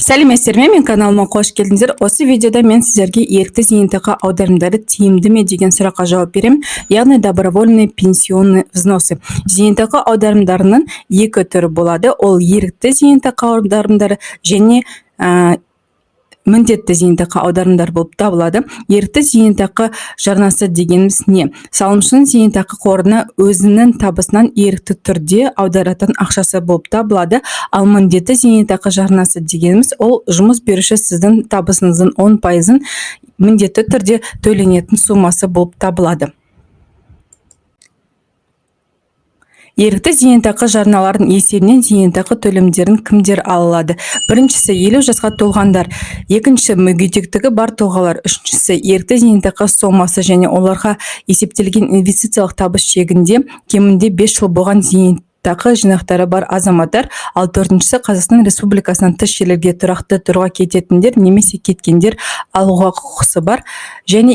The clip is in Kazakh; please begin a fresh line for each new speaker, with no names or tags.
Сәлеметсіздер ме? Мен каналыма қош келдіңіздер. Осы видеода мен сіздерге ерікті зейнетақы аударымдары тиімді ме деген сұраққа жауап беремін. Яғни добровольный пенсионный взносы. Зейнетақы аударымдарының екі түрі болады. Ол ерікті зейнетақы аударымдары және міндетті зейнетақы аударымдар болып табылады. Ерікті зейнетақы жарнасы дегеніміз не? Салымшының зейнетақы қорына өзінің табысынан ерікті түрде аударатын ақшасы болып табылады. Ал міндетті зейнетақы жарнасы дегеніміз ол жұмыс беруші сіздің табысыңыздың 10%-ын міндетті түрде төленетін суммасы болып табылады. Ерікті зейнетақы жарналарын есебінен зейнетақы төлемдерін кімдер алады? Біріншісі 50 жасқа толғандар, екінші мүгедектігі бар тұлғалар, үшіншісі ерікті зейнетақы сомасы және оларға есептелген инвестициялық табыс шегінде кемінде 5 жыл болған зейнетақы жинақтары бар азаматтар, ал төртіншісі Қазақстан Республикасынан тыс жерлерге тұрақты тұруға кететіндер немесе кеткендер алуға құқысы бар және